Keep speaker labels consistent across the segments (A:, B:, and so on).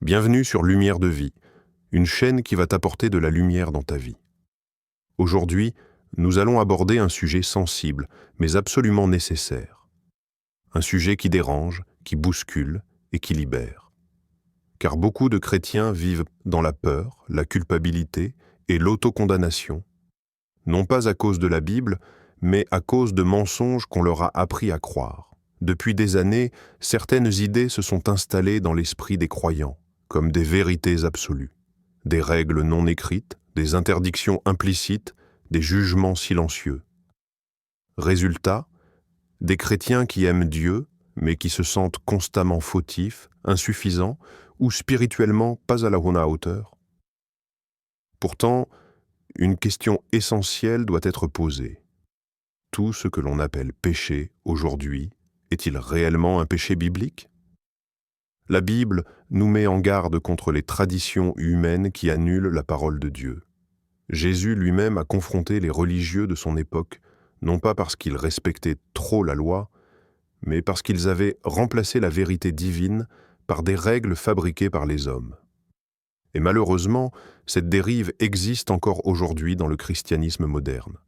A: Bienvenue sur Lumière de vie, une chaîne qui va t'apporter de la lumière dans ta vie. Aujourd'hui, nous allons aborder un sujet sensible, mais absolument nécessaire. Un sujet qui dérange, qui bouscule et qui libère. Car beaucoup de chrétiens vivent dans la peur, la culpabilité et l'autocondamnation, non pas à cause de la Bible, mais à cause de mensonges qu'on leur a appris à croire. Depuis des années, certaines idées se sont installées dans l'esprit des croyants, comme des vérités absolues, des règles non écrites, des interdictions implicites, des jugements silencieux. Résultat, des chrétiens qui aiment Dieu, mais qui se sentent constamment fautifs, insuffisants ou spirituellement pas à la hauteur. Pourtant, une question essentielle doit être posée. Tout ce que l'on appelle péché aujourd'hui, est-il réellement un péché biblique ? La Bible nous met en garde contre les traditions humaines qui annulent la parole de Dieu. Jésus lui-même a confronté les religieux de son époque, non pas parce qu'ils respectaient trop la loi, mais parce qu'ils avaient remplacé la vérité divine par des règles fabriquées par les hommes. Et malheureusement, cette dérive existe encore aujourd'hui dans le christianisme moderne.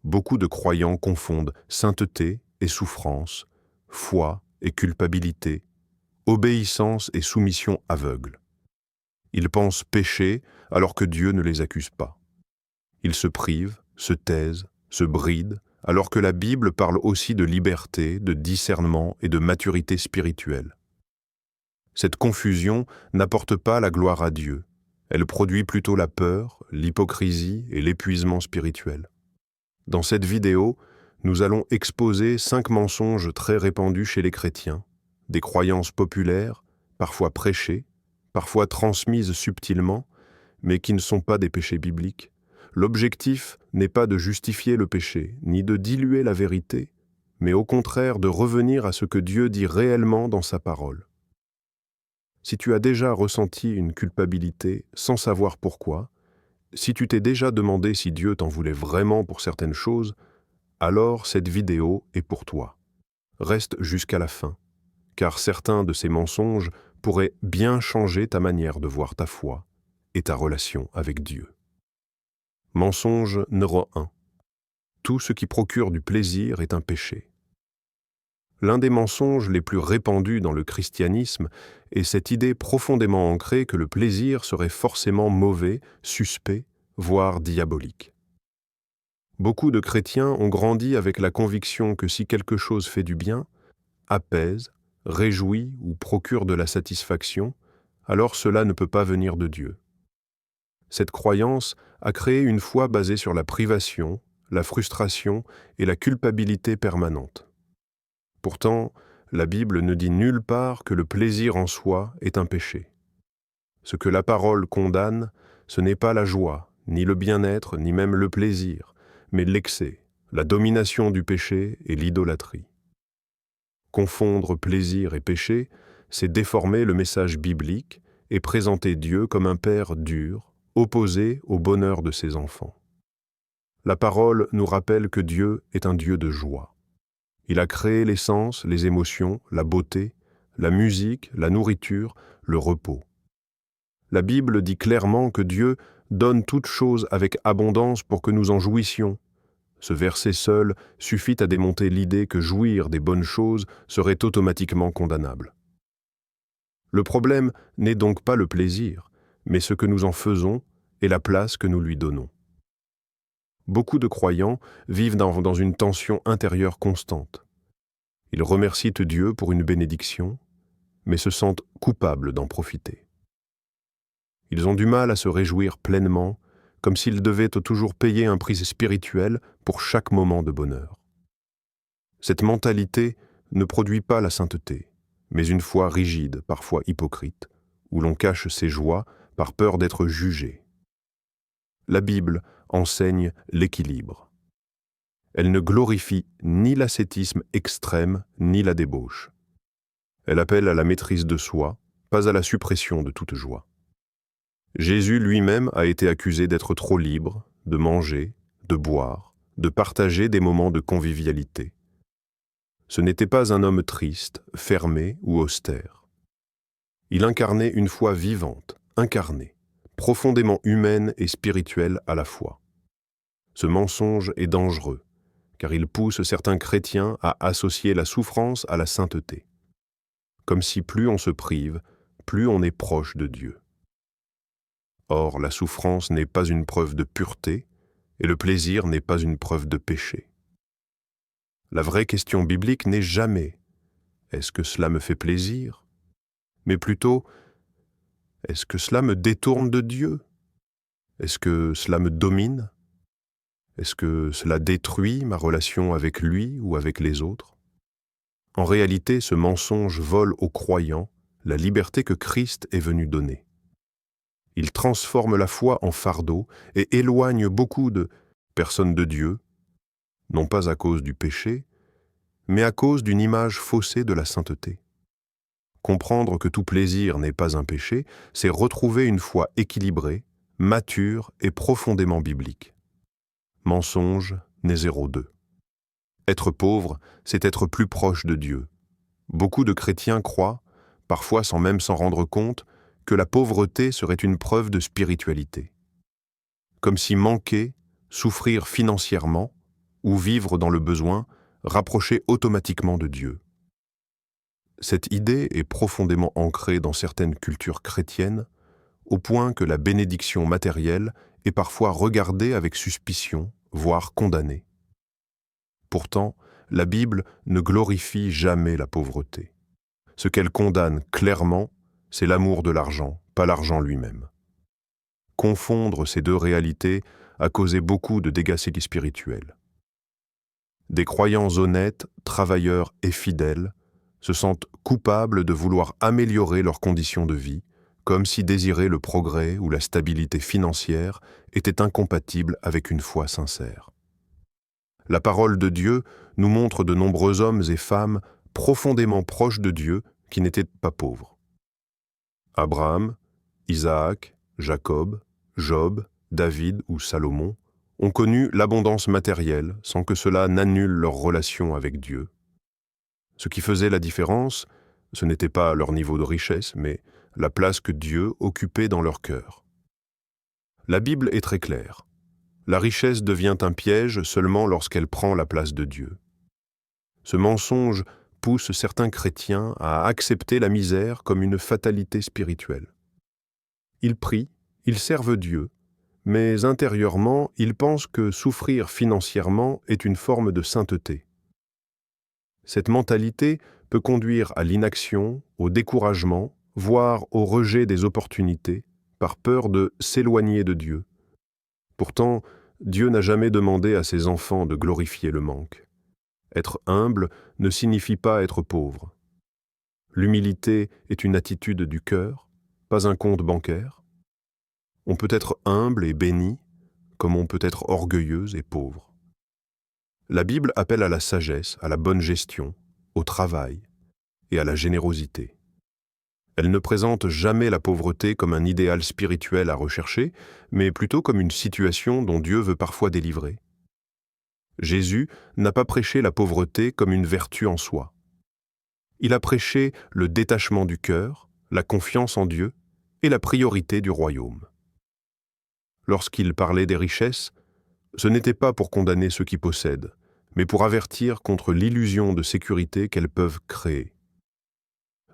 A: Beaucoup de croyants confondent sainteté et souffrance, foi et culpabilité, obéissance et soumission aveugle. Ils pensent pécher alors que Dieu ne les accuse pas. Ils se privent, se taisent, se brident, alors que la Bible parle aussi de liberté, de discernement et de maturité spirituelle. Cette confusion n'apporte pas la gloire à Dieu. Elle produit plutôt la peur, l'hypocrisie et l'épuisement spirituel. Dans cette vidéo, nous allons exposer 5 mensonges très répandus chez les chrétiens, des croyances populaires, parfois prêchées, parfois transmises subtilement, mais qui ne sont pas des péchés bibliques. L'objectif n'est pas de justifier le péché, ni de diluer la vérité, mais au contraire de revenir à ce que Dieu dit réellement dans sa parole. Si tu as déjà ressenti une culpabilité sans savoir pourquoi, si tu t'es déjà demandé si Dieu t'en voulait vraiment pour certaines choses, alors cette vidéo est pour toi. Reste jusqu'à la fin, car certains de ces mensonges pourraient bien changer ta manière de voir ta foi et ta relation avec Dieu. Mensonge numéro 1. Tout ce qui procure du plaisir est un péché. L'un des mensonges les plus répandus dans le christianisme est cette idée profondément ancrée que le plaisir serait forcément mauvais, suspect, voire diabolique. Beaucoup de chrétiens ont grandi avec la conviction que si quelque chose fait du bien, apaise, réjouit ou procure de la satisfaction, alors cela ne peut pas venir de Dieu. Cette croyance a créé une foi basée sur la privation, la frustration et la culpabilité permanente. Pourtant, la Bible ne dit nulle part que le plaisir en soi est un péché. Ce que la parole condamne, ce n'est pas la joie, ni le bien-être, ni même le plaisir, mais l'excès, la domination du péché et l'idolâtrie. Confondre plaisir et péché, c'est déformer le message biblique et présenter Dieu comme un père dur, opposé au bonheur de ses enfants. La parole nous rappelle que Dieu est un Dieu de joie. Il a créé les sens, les émotions, la beauté, la musique, la nourriture, le repos. La Bible dit clairement que Dieu donne toutes choses avec abondance pour que nous en jouissions. Ce verset seul suffit à démonter l'idée que jouir des bonnes choses serait automatiquement condamnable. Le problème n'est donc pas le plaisir, mais ce que nous en faisons et la place que nous lui donnons. Beaucoup de croyants vivent dans une tension intérieure constante. Ils remercient Dieu pour une bénédiction, mais se sentent coupables d'en profiter. Ils ont du mal à se réjouir pleinement, comme s'ils devaient toujours payer un prix spirituel pour chaque moment de bonheur. Cette mentalité ne produit pas la sainteté, mais une foi rigide, parfois hypocrite, où l'on cache ses joies par peur d'être jugé. La Bible enseigne l'équilibre. Elle ne glorifie ni l'ascétisme extrême ni la débauche. Elle appelle à la maîtrise de soi, pas à la suppression de toute joie. Jésus lui-même a été accusé d'être trop libre, de manger, de boire, de partager des moments de convivialité. Ce n'était pas un homme triste, fermé ou austère. Il incarnait une foi vivante, incarnée, profondément humaine et spirituelle à la fois. Ce mensonge est dangereux, car il pousse certains chrétiens à associer la souffrance à la sainteté, comme si plus on se prive, plus on est proche de Dieu. Or, la souffrance n'est pas une preuve de pureté, et le plaisir n'est pas une preuve de péché. La vraie question biblique n'est jamais « est-ce que cela me fait plaisir ?» mais plutôt « est-ce que cela me détourne de Dieu ? Est-ce que cela me domine ? Est-ce que cela détruit ma relation avec lui ou avec les autres ? » En réalité, ce mensonge vole aux croyants la liberté que Christ est venu donner. Il transforme la foi en fardeau et éloigne beaucoup de personnes de Dieu, non pas à cause du péché, mais à cause d'une image faussée de la sainteté. Comprendre que tout plaisir n'est pas un péché, c'est retrouver une foi équilibrée, mature et profondément biblique. Mensonge, Nézéro 2. Être pauvre, c'est être plus proche de Dieu. Beaucoup de chrétiens croient, parfois sans même s'en rendre compte, que la pauvreté serait une preuve de spiritualité. Comme si manquer, souffrir financièrement ou vivre dans le besoin rapprochait automatiquement de Dieu. Cette idée est profondément ancrée dans certaines cultures chrétiennes, au point que la bénédiction matérielle est parfois regardée avec suspicion, voire condamnée. Pourtant, la Bible ne glorifie jamais la pauvreté. Ce qu'elle condamne clairement, c'est l'amour de l'argent, pas l'argent lui-même. Confondre ces deux réalités a causé beaucoup de dégâts spirituels. Des croyants honnêtes, travailleurs et fidèles se sentent coupables de vouloir améliorer leurs conditions de vie, comme si désirer le progrès ou la stabilité financière était incompatible avec une foi sincère. La parole de Dieu nous montre de nombreux hommes et femmes profondément proches de Dieu qui n'étaient pas pauvres. Abraham, Isaac, Jacob, Job, David ou Salomon ont connu l'abondance matérielle sans que cela n'annule leur relation avec Dieu. Ce qui faisait la différence, ce n'était pas leur niveau de richesse, mais la place que Dieu occupait dans leur cœur. La Bible est très claire. La richesse devient un piège seulement lorsqu'elle prend la place de Dieu. Ce mensonge pousse certains chrétiens à accepter la misère comme une fatalité spirituelle. Ils prient, ils servent Dieu, mais intérieurement, ils pensent que souffrir financièrement est une forme de sainteté. Cette mentalité peut conduire à l'inaction, au découragement, voire au rejet des opportunités, par peur de s'éloigner de Dieu. Pourtant, Dieu n'a jamais demandé à ses enfants de glorifier le manque. Être humble ne signifie pas être pauvre. L'humilité est une attitude du cœur, pas un compte bancaire. On peut être humble et béni, comme on peut être orgueilleux et pauvre. La Bible appelle à la sagesse, à la bonne gestion, au travail et à la générosité. Elle ne présente jamais la pauvreté comme un idéal spirituel à rechercher, mais plutôt comme une situation dont Dieu veut parfois délivrer. Jésus n'a pas prêché la pauvreté comme une vertu en soi. Il a prêché le détachement du cœur, la confiance en Dieu et la priorité du royaume. Lorsqu'il parlait des richesses, ce n'était pas pour condamner ceux qui possèdent, mais pour avertir contre l'illusion de sécurité qu'elles peuvent créer.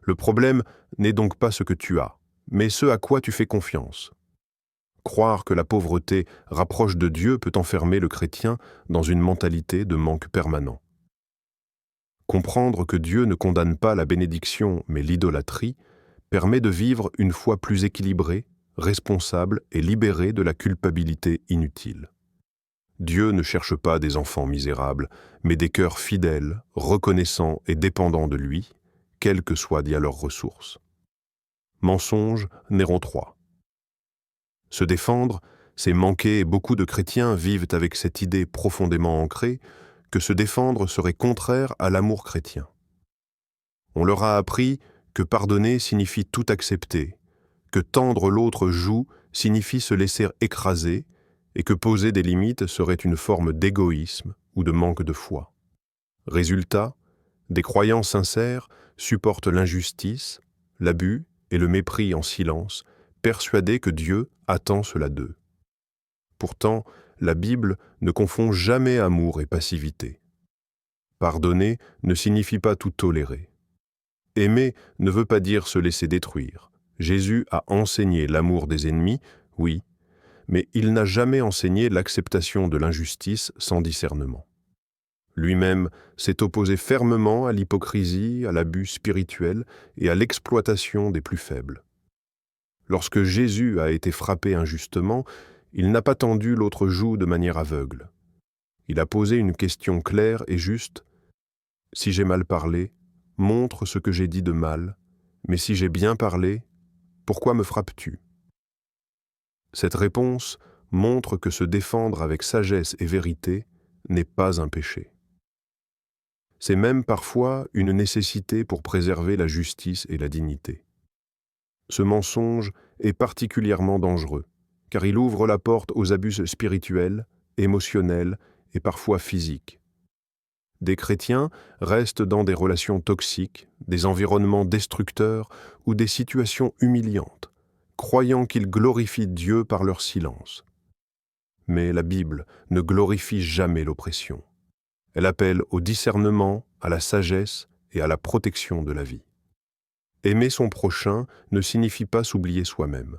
A: Le problème n'est donc pas ce que tu as, mais ce à quoi tu fais confiance. Croire que la pauvreté rapproche de Dieu peut enfermer le chrétien dans une mentalité de manque permanent. Comprendre que Dieu ne condamne pas la bénédiction mais l'idolâtrie permet de vivre une foi plus équilibrée, responsable et libérée de la culpabilité inutile. Dieu ne cherche pas des enfants misérables, mais des cœurs fidèles, reconnaissants et dépendants de lui, quelles que soient leurs ressources. Mensonge, Néron 3. Se défendre, c'est manquer, et beaucoup de chrétiens vivent avec cette idée profondément ancrée que se défendre serait contraire à l'amour chrétien. On leur a appris que pardonner signifie tout accepter, que tendre l'autre joue signifie se laisser écraser et que poser des limites serait une forme d'égoïsme ou de manque de foi. Résultat, des croyants sincères supportent l'injustice, l'abus et le mépris en silence, persuadés que Dieu attend cela d'eux. Pourtant, la Bible ne confond jamais amour et passivité. Pardonner ne signifie pas tout tolérer. Aimer ne veut pas dire se laisser détruire. Jésus a enseigné l'amour des ennemis, oui, mais il n'a jamais enseigné l'acceptation de l'injustice sans discernement. Lui-même s'est opposé fermement à l'hypocrisie, à l'abus spirituel et à l'exploitation des plus faibles. Lorsque Jésus a été frappé injustement, il n'a pas tendu l'autre joue de manière aveugle. Il a posé une question claire et juste. « Si j'ai mal parlé, montre ce que j'ai dit de mal, mais si j'ai bien parlé, pourquoi me frappes-tu » Cette réponse montre que se défendre avec sagesse et vérité n'est pas un péché. C'est même parfois une nécessité pour préserver la justice et la dignité. Ce mensonge est particulièrement dangereux, car il ouvre la porte aux abus spirituels, émotionnels et parfois physiques. Des chrétiens restent dans des relations toxiques, des environnements destructeurs ou des situations humiliantes, croyant qu'ils glorifient Dieu par leur silence. Mais la Bible ne glorifie jamais l'oppression. Elle appelle au discernement, à la sagesse et à la protection de la vie. Aimer son prochain ne signifie pas s'oublier soi-même.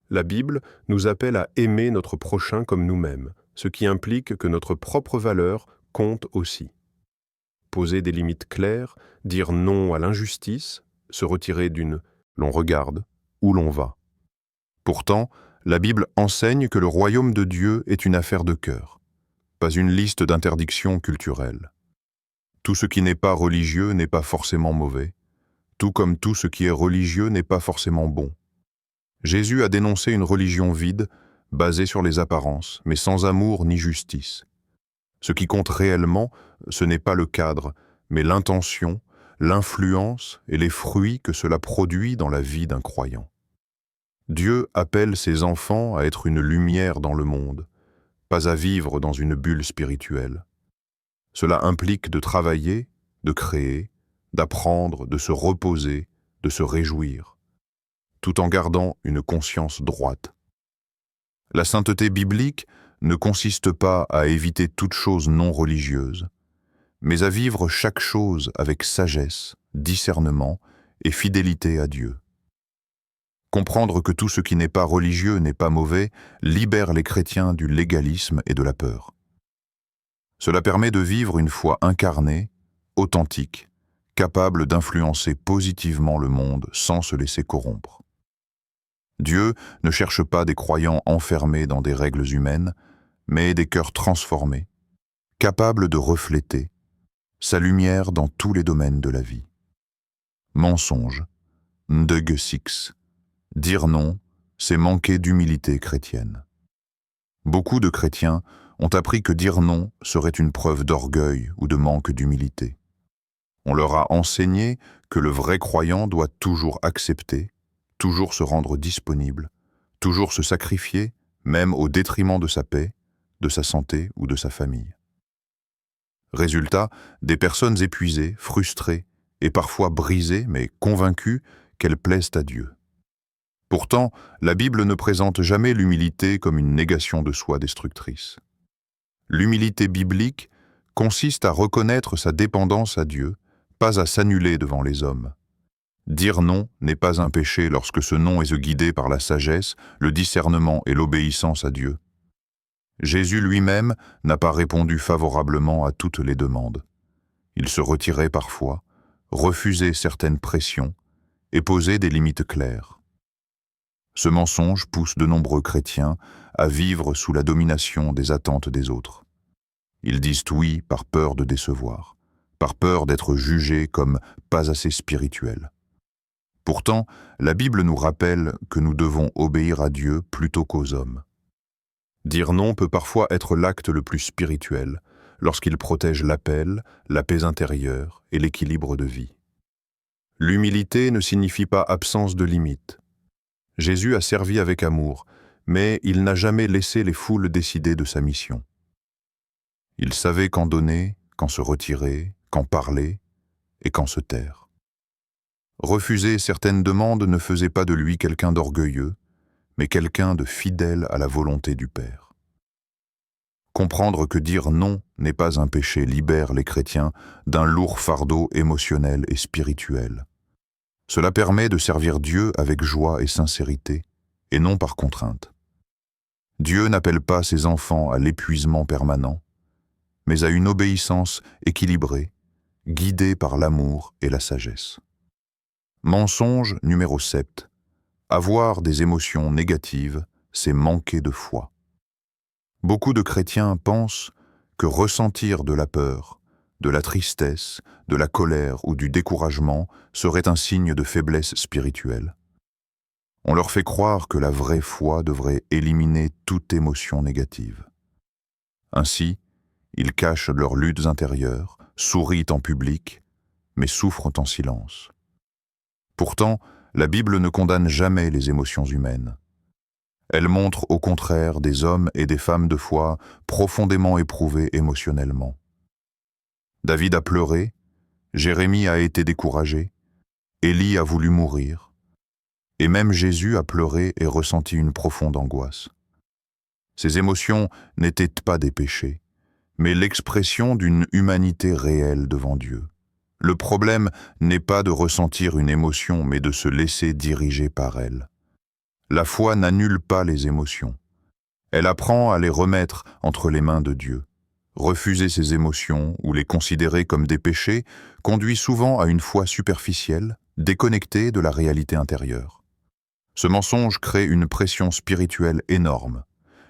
A: La Bible nous appelle à aimer notre prochain comme nous-mêmes, ce qui implique que notre propre valeur compte aussi. Poser des limites claires, dire non à l'injustice, se retirer d'une « l'on regarde » où l'on va. Pourtant, la Bible enseigne que le royaume de Dieu est une affaire de cœur, pas une liste d'interdictions culturelles. Tout ce qui n'est pas religieux n'est pas forcément mauvais, tout comme tout ce qui est religieux n'est pas forcément bon. Jésus a dénoncé une religion vide, basée sur les apparences, mais sans amour ni justice. Ce qui compte réellement, ce n'est pas le cadre, mais l'intention, l'influence et les fruits que cela produit dans la vie d'un croyant. Dieu appelle ses enfants à être une lumière dans le monde, pas à vivre dans une bulle spirituelle. Cela implique de travailler, de créer, d'apprendre, de se reposer, de se réjouir, tout en gardant une conscience droite. La sainteté biblique ne consiste pas à éviter toute chose non religieuse, mais à vivre chaque chose avec sagesse, discernement et fidélité à Dieu. Comprendre que tout ce qui n'est pas religieux n'est pas mauvais libère les chrétiens du légalisme et de la peur. Cela permet de vivre une foi incarnée, authentique, capable d'influencer positivement le monde sans se laisser corrompre. Dieu ne cherche pas des croyants enfermés dans des règles humaines, mais des cœurs transformés, capables de refléter sa lumière dans tous les domaines de la vie. Mensonge, ndeugue six. Dire non, c'est manquer d'humilité chrétienne. Beaucoup de chrétiens ont appris que dire non serait une preuve d'orgueil ou de manque d'humilité. On leur a enseigné que le vrai croyant doit toujours accepter, toujours se rendre disponible, toujours se sacrifier, même au détriment de sa paix, de sa santé ou de sa famille. Résultat, des personnes épuisées, frustrées et parfois brisées, mais convaincues qu'elles plaisent à Dieu. Pourtant, la Bible ne présente jamais l'humilité comme une négation de soi destructrice. L'humilité biblique consiste à reconnaître sa dépendance à Dieu, pas à s'annuler devant les hommes. Dire non n'est pas un péché lorsque ce non est guidé par la sagesse, le discernement et l'obéissance à Dieu. Jésus lui-même n'a pas répondu favorablement à toutes les demandes. Il se retirait parfois, refusait certaines pressions et posait des limites claires. Ce mensonge pousse de nombreux chrétiens à vivre sous la domination des attentes des autres. Ils disent oui par peur de décevoir, par peur d'être jugés comme pas assez spirituels. Pourtant, la Bible nous rappelle que nous devons obéir à Dieu plutôt qu'aux hommes. Dire non peut parfois être l'acte le plus spirituel, lorsqu'il protège l'appel, la paix intérieure et l'équilibre de vie. L'humilité ne signifie pas absence de limites. Jésus a servi avec amour, mais il n'a jamais laissé les foules décider de sa mission. Il savait quand donner, quand se retirer, quand parler et quand se taire.
B: Refuser certaines demandes ne faisait pas de lui quelqu'un d'orgueilleux, mais quelqu'un de fidèle à la volonté du Père. Comprendre que dire non n'est pas un péché libère les chrétiens d'un lourd fardeau émotionnel et spirituel. Cela permet de servir Dieu avec joie et sincérité, et non par contrainte. Dieu n'appelle pas ses enfants à l'épuisement permanent, mais à une obéissance équilibrée, guidée par l'amour et la sagesse. Mensonge numéro 7. Avoir des émotions négatives, c'est manquer de foi. Beaucoup de chrétiens pensent que ressentir de la peur, de la tristesse, de la colère ou du découragement serait un signe de faiblesse spirituelle. On leur fait croire que la vraie foi devrait éliminer toute émotion négative. Ainsi, ils cachent leurs luttes intérieures, sourient en public, mais souffrent en silence. Pourtant, la Bible ne condamne jamais les émotions humaines. Elle montre au contraire des hommes et des femmes de foi profondément éprouvés émotionnellement. David a pleuré, Jérémie a été découragé, Élie a voulu mourir, et même Jésus a pleuré et ressenti une profonde angoisse. Ces émotions n'étaient pas des péchés, mais l'expression d'une humanité réelle devant Dieu. Le problème n'est pas de ressentir une émotion, mais de se laisser diriger par elle. La foi n'annule pas les émotions. Elle apprend à les remettre entre les mains de Dieu. Refuser ces émotions ou les considérer comme des péchés conduit souvent à une foi superficielle, déconnectée de la réalité intérieure. Ce mensonge crée une pression spirituelle énorme.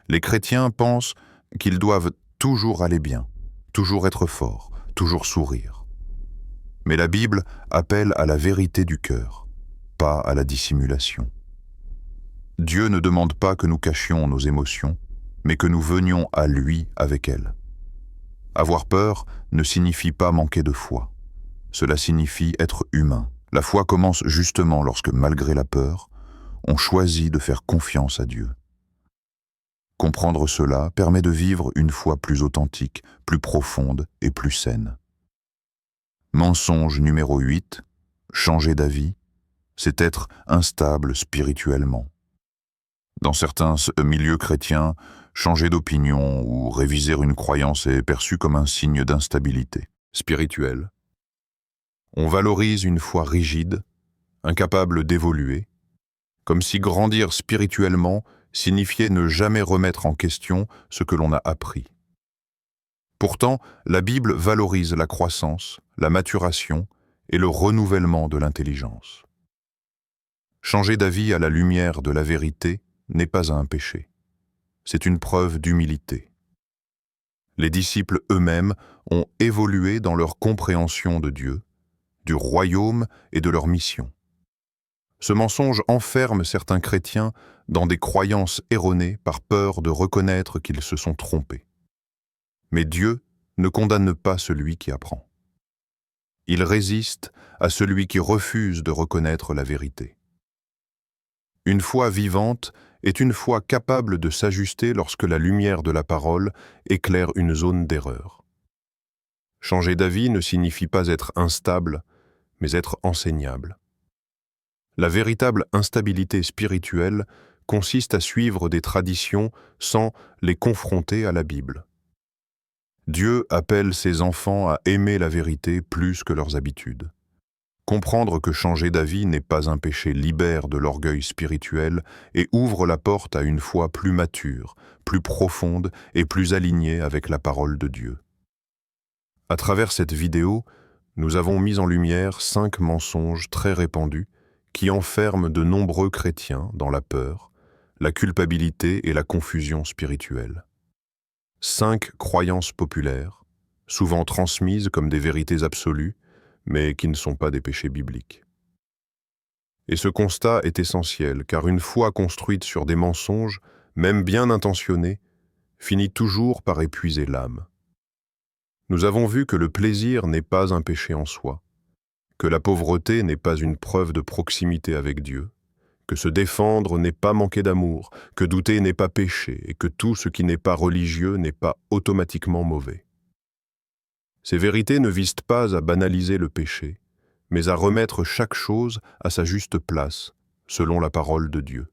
B: Les chrétiens pensent qu'ils doivent toujours aller bien, toujours être forts, toujours sourire. Mais la Bible appelle à la vérité du cœur, pas à la dissimulation. Dieu ne demande pas que nous cachions nos émotions, mais que nous venions à lui avec elles. Avoir peur ne signifie pas manquer de foi. Cela signifie être humain. La foi commence justement lorsque, malgré la peur, on choisit de faire confiance à Dieu. Comprendre cela permet de vivre une foi plus authentique, plus profonde et plus saine. Mensonge numéro 8, changer d'avis, c'est être instable spirituellement. Dans certains milieux chrétiens, changer d'opinion ou réviser une croyance est perçu comme un signe d'instabilité spirituelle. On valorise une foi rigide, incapable d'évoluer, comme si grandir spirituellement signifiait ne jamais remettre en question ce que l'on a appris. Pourtant, la Bible valorise la croissance, la maturation et le renouvellement de l'intelligence. Changer d'avis à la lumière de la vérité n'est pas un péché. C'est une preuve d'humilité. Les disciples eux-mêmes ont évolué dans leur compréhension de Dieu, du royaume et de leur mission. Ce mensonge enferme certains chrétiens dans des croyances erronées par peur de reconnaître qu'ils se sont trompés. Mais Dieu ne condamne pas celui qui apprend. Il résiste à celui qui refuse de reconnaître la vérité. Une foi vivante est une foi capable de s'ajuster lorsque la lumière de la parole éclaire une zone d'erreur. Changer d'avis ne signifie pas être instable, mais être enseignable. La véritable instabilité spirituelle consiste à suivre des traditions sans les confronter à la Bible. Dieu appelle ses enfants à aimer la vérité plus que leurs habitudes. Comprendre que changer d'avis n'est pas un péché libère de l'orgueil spirituel et ouvre la porte à une foi plus mature, plus profonde et plus alignée avec la parole de Dieu. À travers cette vidéo, nous avons mis en lumière 5 mensonges très répandus qui enferment de nombreux chrétiens dans la peur, la culpabilité et la confusion spirituelle. 5 croyances populaires, souvent transmises comme des vérités absolues, mais qui ne sont pas des péchés bibliques. Et ce constat est essentiel, car une foi construite sur des mensonges, même bien intentionnés, finit toujours par épuiser l'âme. Nous avons vu que le plaisir n'est pas un péché en soi, que la pauvreté n'est pas une preuve de proximité avec Dieu, que se défendre n'est pas manquer d'amour, que douter n'est pas péché, et que tout ce qui n'est pas religieux n'est pas automatiquement mauvais. Ces vérités ne visent pas à banaliser le péché,
A: mais à remettre chaque chose à sa juste place, selon la parole de Dieu.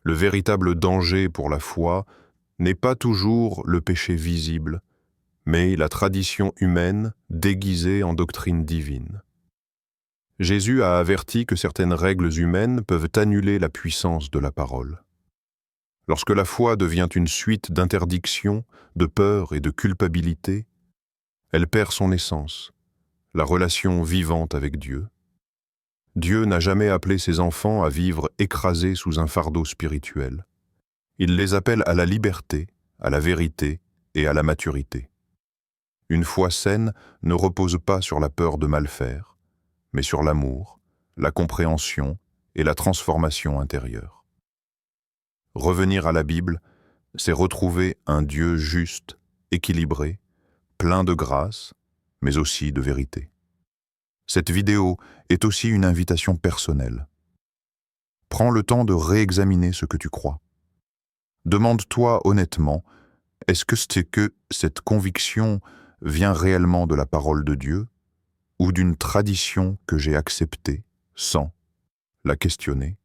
A: Le véritable danger pour la foi n'est pas toujours le péché visible, mais la tradition humaine déguisée en doctrine divine. Jésus a averti que certaines règles humaines peuvent annuler la puissance de la parole. Lorsque la foi devient une suite d'interdictions, de peurs et de culpabilité, elle perd son essence, la relation vivante avec Dieu. Dieu n'a jamais appelé ses enfants à vivre écrasés sous un fardeau spirituel. Il les appelle à la liberté, à la vérité et à la maturité. Une foi saine ne repose pas sur la peur de mal faire, mais sur l'amour, la compréhension et la transformation intérieure. Revenir à la Bible, c'est retrouver un Dieu juste, équilibré, plein de grâce, mais aussi de vérité. Cette vidéo est aussi une invitation personnelle. Prends le temps de réexaminer ce que tu crois. Demande-toi honnêtement, est-ce que cette conviction vient réellement de la parole de Dieu ou d'une tradition que j'ai acceptée sans la questionner?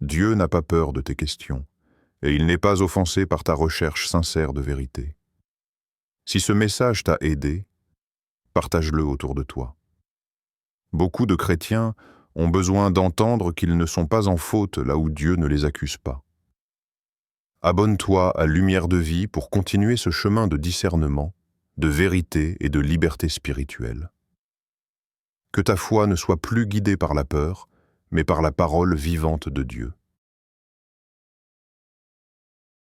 A: Dieu n'a pas peur de tes questions et il n'est pas offensé par ta recherche sincère de vérité. Si ce message t'a aidé, partage-le autour de toi. Beaucoup de chrétiens ont besoin d'entendre qu'ils ne sont pas en faute là où Dieu ne les accuse pas. Abonne-toi à Lumière de Vie pour continuer ce chemin de discernement, de vérité et de liberté spirituelle. Que ta foi ne soit plus guidée par la peur, mais par la parole vivante de Dieu.